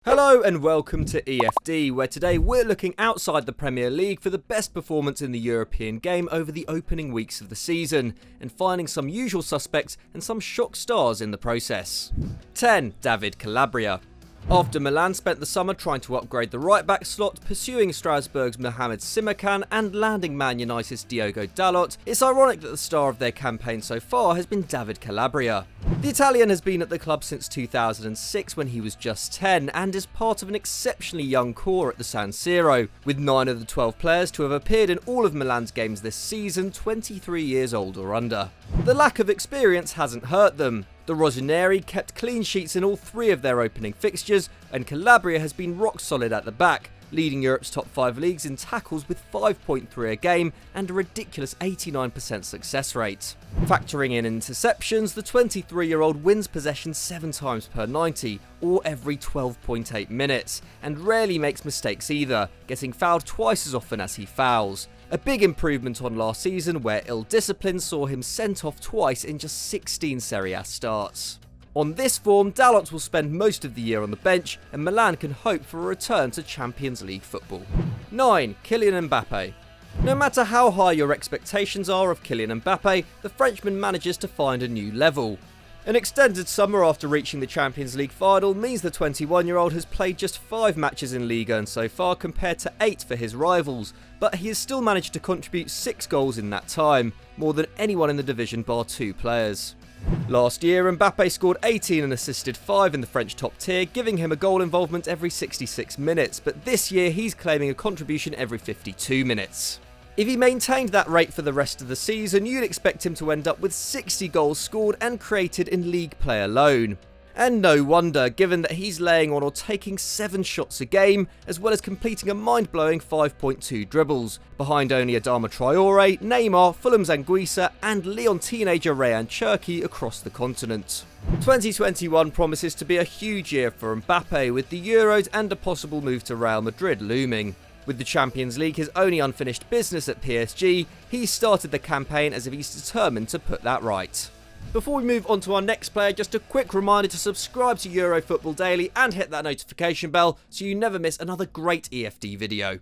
Hello and welcome to EFD, where today we're looking outside the Premier League for the best performance in the European game over the opening weeks of the season, and finding some usual suspects and some shock stars in the process. 10. David Calabria. After Milan spent the summer trying to upgrade the right-back slot, pursuing Strasbourg's Mohamed Simakan and landing Man United's Diogo Dalot, it's ironic that the star of their campaign so far has been David Calabria. The Italian has been at the club since 2006 when he was just 10 and is part of an exceptionally young core at the San Siro, with 9 of the 12 players to have appeared in all of Milan's games this season 23 years old or under. The lack of experience hasn't hurt them. The Rossoneri kept clean sheets in all 3 of their opening fixtures, and Calabria has been rock solid at the back, leading Europe's top 5 leagues in tackles with 5.3 a game and a ridiculous 89% success rate. Factoring in interceptions, the 23-year-old wins possession 7 times per 90, or every 12.8 minutes, and rarely makes mistakes either, getting fouled twice as often as he fouls. A big improvement on last season, where ill discipline saw him sent off twice in just 16 Serie A starts. On this form, Dalot will spend most of the year on the bench, and Milan can hope for a return to Champions League football. 9. Kylian Mbappe. No matter how high your expectations are of Kylian Mbappe, the Frenchman manages to find a new level. An extended summer after reaching the Champions League final means the 21-year-old has played just 5 matches in Ligue so far compared to 8 for his rivals, but he has still managed to contribute 6 goals in that time, more than anyone in the division bar 2 players. Last year, Mbappe scored 18 and assisted 5 in the French top tier, giving him a goal involvement every 66 minutes, but this year he's claiming a contribution every 52 minutes. If he maintained that rate for the rest of the season, you'd expect him to end up with 60 goals scored and created in league play alone. And no wonder, given that he's laying on or taking 7 shots a game, as well as completing a mind-blowing 5.2 dribbles, behind only Adama Traore, Neymar, Fulham's Anguissa, and Lyon teenager Rayan Cherki across the continent. 2021 promises to be a huge year for Mbappe, with the Euros and a possible move to Real Madrid looming. With the Champions League his only unfinished business at PSG, he's started the campaign as if he's determined to put that right. Before we move on to our next player, just a quick reminder to subscribe to Euro Football Daily and hit that notification bell so you never miss another great EFD video.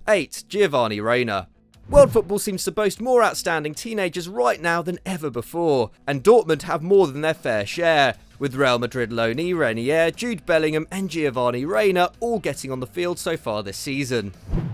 8. Giovanni Reyna. World football seems to boast more outstanding teenagers right now than ever before, and Dortmund have more than their fair share, with Real Madrid loanee Renier, Jude Bellingham and Giovanni Reyna all getting on the field so far this season.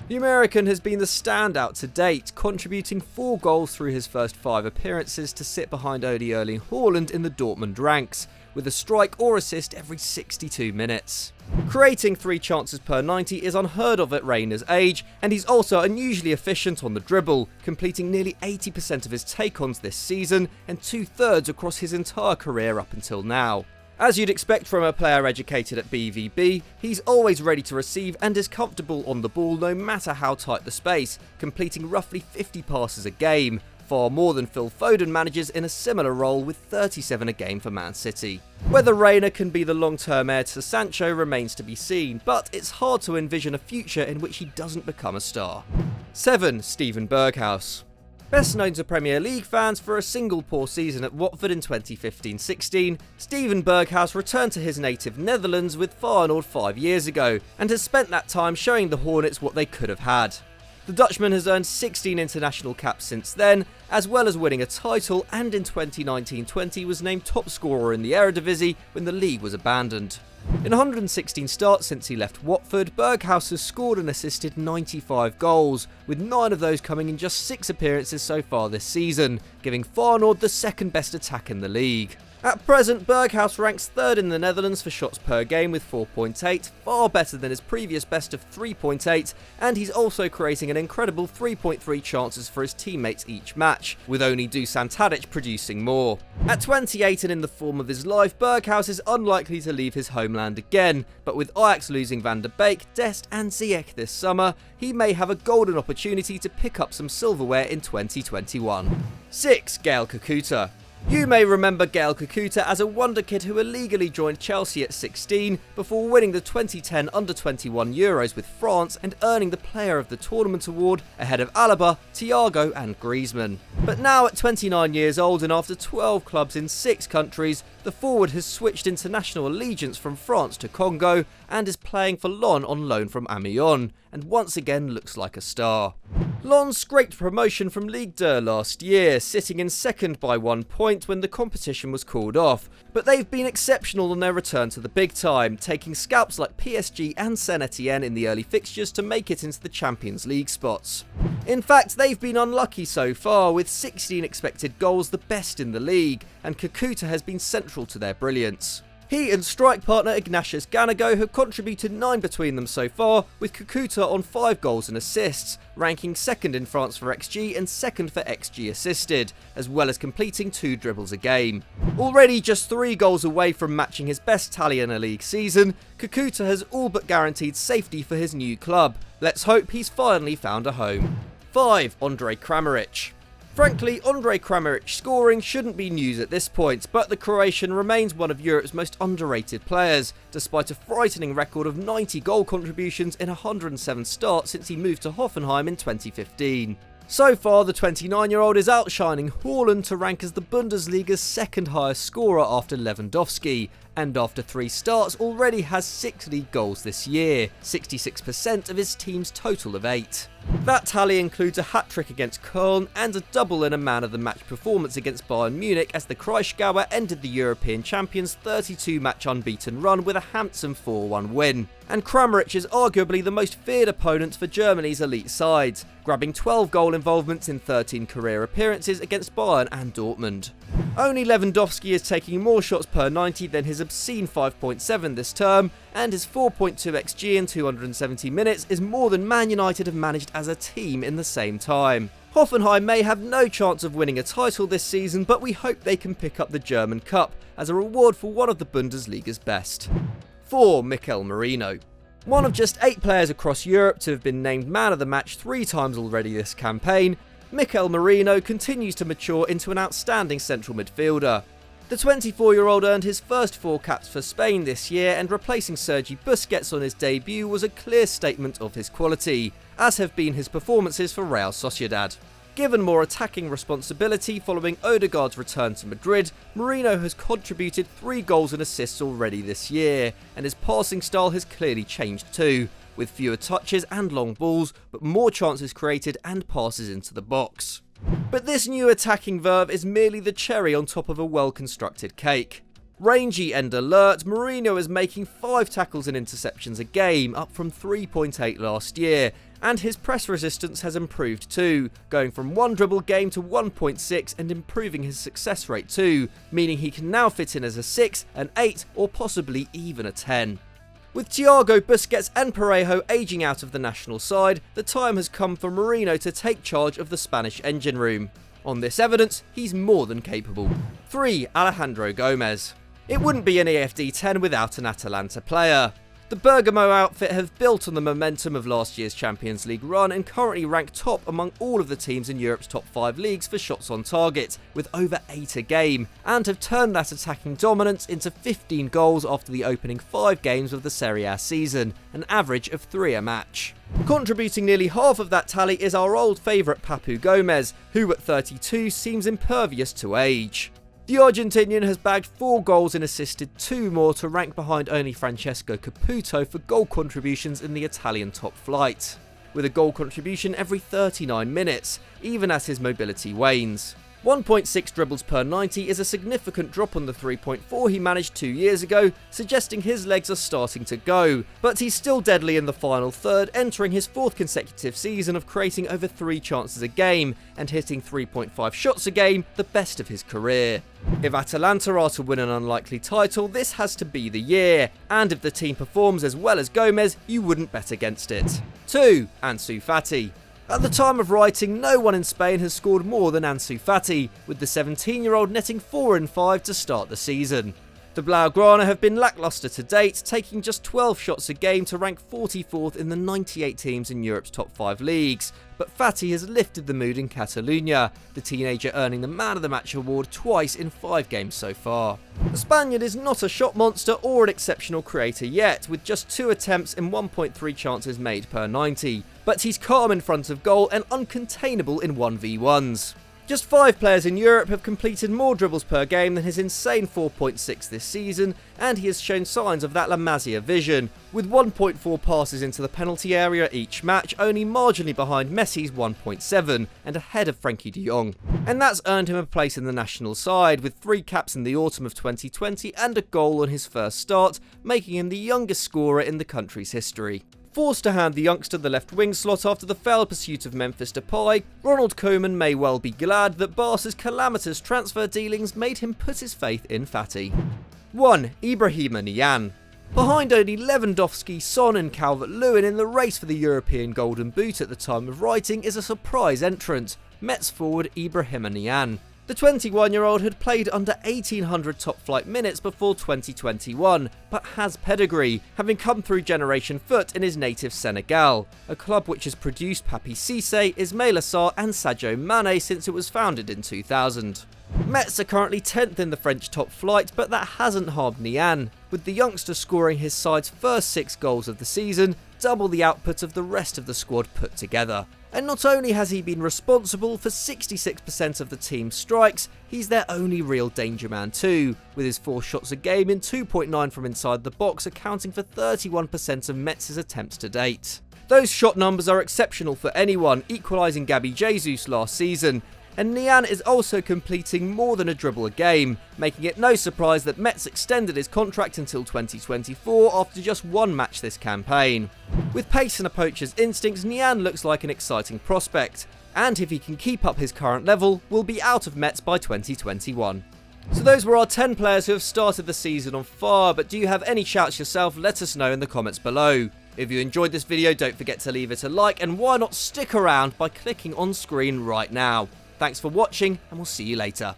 The American has been the standout to date, contributing 4 goals through his first 5 appearances to sit behind only Erling Haaland in the Dortmund ranks, with a strike or assist every 62 minutes. Creating 3 chances per 90 is unheard of at Reyna's age, and he's also unusually efficient on the dribble, completing nearly 80% of his take-ons this season and 2/3 across his entire career up until now. As you'd expect from a player educated at BVB, he's always ready to receive and is comfortable on the ball no matter how tight the space, completing roughly 50 passes a game, far more than Phil Foden manages in a similar role with 37 a game for Man City. Whether Reyna can be the long-term heir to Sancho remains to be seen, but it's hard to envision a future in which he doesn't become a star. 7. Steven Berghaus. Best known to Premier League fans for a single poor season at Watford in 2015-16, Steven Berghaus returned to his native Netherlands with Feyenoord 5 years ago, and has spent that time showing the Hornets what they could have had. The Dutchman has earned 16 international caps since then, as well as winning a title, and in 2019-20 was named top scorer in the Eredivisie when the league was abandoned. In 116 starts since he left Watford, Berghaus has scored and assisted 95 goals, with 9 of those coming in just 6 appearances so far this season, giving Feyenoord the second best attack in the league. At present, Berghaus ranks 3rd in the Netherlands for shots per game with 4.8, far better than his previous best of 3.8, and he's also creating an incredible 3.3 chances for his teammates each match, with only Dusan Tadic producing more. At 28 and in the form of his life, Berghaus is unlikely to leave his homeland again, but with Ajax losing Van der Beek, Dest and Ziyech this summer, he may have a golden opportunity to pick up some silverware in 2021. 6. Gael Kakuta. You may remember Gael Kakuta as a Wonderkid who illegally joined Chelsea at 16 before winning the 2010 Under-21 Euros with France and earning the Player of the Tournament award ahead of Alaba, Thiago and Griezmann. But now at 29 years old and after 12 clubs in 6 countries, The forward has switched international allegiance from France to Congo and is playing for Lyon on loan from Amiens, and once again looks like a star. Lyon scraped promotion from Ligue 2 last year, sitting in second by 1 point when the competition was called off, but they've been exceptional on their return to the big time, taking scalps like PSG and Saint-Etienne in the early fixtures to make it into the Champions League spots. In fact, they've been unlucky so far, with 16 expected goals, the best in the league, and Kekuta has been central to their brilliance. He and strike partner Ignatius Ganago have contributed 9 between them so far, with Kekuta on 5 goals and assists, ranking second in France for XG and second for XG assisted, as well as completing 2 dribbles a game. Already just 3 goals away from matching his best tally in a league season, Kekuta has all but guaranteed safety for his new club. Let's hope he's finally found a home. 5. Andrej Kramaric. Frankly, Andrej Kramaric scoring shouldn't be news at this point, but the Croatian remains one of Europe's most underrated players, despite a frightening record of 90 goal contributions in 107 starts since he moved to Hoffenheim in 2015. So far, the 29-year-old is outshining Haaland to rank as the Bundesliga's second highest scorer after Lewandowski, and after 3 starts already has 6 league goals this year, 66% of his team's total of 8. That tally includes a hat-trick against Köln and a double in a man-of-the-match performance against Bayern Munich as the Kraichgauer ended the European champions' 32-match unbeaten run with a handsome 4-1 win. And Kramaric is arguably the most feared opponent for Germany's elite sides, grabbing 12 goal involvements in 13 career appearances against Bayern and Dortmund. Only Lewandowski is taking more shots per 90 than his obscene 5.7 this term, and his 4.2 XG in 270 minutes is more than Man United have managed as a team in the same time. Hoffenheim may have no chance of winning a title this season, but we hope they can pick up the German Cup as a reward for one of the Bundesliga's best. 4. Miguel Mourinho. One of just 8 players across Europe to have been named man of the match 3 times already this campaign, Miguel Mourinho continues to mature into an outstanding central midfielder. The 24-year-old earned his first 4 caps for Spain this year, and replacing Sergi Busquets on his debut was a clear statement of his quality, as have been his performances for Real Sociedad. Given more attacking responsibility following Odegaard's return to Madrid, Mourinho has contributed 3 goals and assists already this year, and his passing style has clearly changed too, with fewer touches and long balls, but more chances created and passes into the box. But this new attacking verve is merely the cherry on top of a well-constructed cake. Rangy and alert, Mourinho is making 5 tackles and interceptions a game, up from 3.8 last year, and his press resistance has improved too, going from 1 dribble game to 1.6 and improving his success rate too, meaning he can now fit in as a 6, an 8 or possibly even a 10. With Thiago, Busquets and Parejo aging out of the national side, the time has come for Mourinho to take charge of the Spanish engine room. On this evidence, he's more than capable. 3. Alejandro Gomez. It wouldn't be an EFD 10 without an Atalanta player. The Bergamo outfit have built on the momentum of last year's Champions League run and currently rank top among all of the teams in Europe's top 5 leagues for shots on target, with over 8 a game, and have turned that attacking dominance into 15 goals after the opening 5 games of the Serie A season, an average of 3 a match. Contributing nearly half of that tally is our old favourite Papu Gomez, who at 32 seems impervious to age. The Argentinian has bagged 4 goals and assisted 2 more to rank behind only Francesco Caputo for goal contributions in the Italian top flight, with a goal contribution every 39 minutes, even as his mobility wanes. 1.6 dribbles per 90 is a significant drop on the 3.4 he managed 2 years ago, suggesting his legs are starting to go, but he's still deadly in the final third, entering his 4th consecutive season of creating over 3 chances a game and hitting 3.5 shots a game, the best of his career. If Atalanta are to win an unlikely title, this has to be the year, and if the team performs as well as Gomez, you wouldn't bet against it. 2. Ansu Fati. At the time of writing, no one in Spain has scored more than Ansu Fati, with the 17-year-old netting 4 in 5 to start the season. The Blaugrana have been lacklustre to date, taking just 12 shots a game to rank 44th in the 98 teams in Europe's top 5 leagues, but Fati has lifted the mood in Catalonia, the teenager earning the Man of the Match award twice in 5 games so far. The Spaniard is not a shot monster or an exceptional creator yet, with just 2 attempts and 1.3 chances made per 90, but he's calm in front of goal and uncontainable in 1v1s. Just 5 players in Europe have completed more dribbles per game than his insane 4.6 this season, and he has shown signs of that La Masia vision, with 1.4 passes into the penalty area each match, only marginally behind Messi's 1.7 and ahead of Frenkie de Jong. And that's earned him a place in the national side, with 3 caps in the autumn of 2020 and a goal on his first start, making him the youngest scorer in the country's history. Forced to hand the youngster the left wing slot after the failed pursuit of Memphis Depay, Ronald Koeman may well be glad that Barca's calamitous transfer dealings made him put his faith in Fati. 1. Ibrahima Niane. Behind only Lewandowski, Son and Calvert-Lewin in the race for the European Golden Boot at the time of writing is a surprise entrant, Mets forward Ibrahima Niane. The 21-year-old had played under 1,800 top-flight minutes before 2021, but has pedigree, having come through Generation Foot in his native Senegal, a club which has produced Papi Cissé, Ismaïla Sarr and Sadio Mane since it was founded in 2000. Metz are currently 10th in the French top flight, but that hasn't harmed Niane, with the youngster scoring his side's first 6 goals of the season, double the output of the rest of the squad put together. And not only has he been responsible for 66% of the team's strikes, he's their only real danger man too, with his 4 shots a game in 2.9 from inside the box accounting for 31% of Metz's attempts to date. Those shot numbers are exceptional for anyone, equalising Gabi Jesus last season, and Niane is also completing more than a dribble a game, making it no surprise that Metz extended his contract until 2024 after just 1 match this campaign. With pace and a poacher's instincts, Niane looks like an exciting prospect, and if he can keep up his current level, will be out of Metz by 2021. So those were our 10 players who have started the season on fire, but do you have any shouts yourself? Let us know in the comments below. If you enjoyed this video, don't forget to leave it a like, and why not stick around by clicking on screen right now. Thanks for watching, and we'll see you later.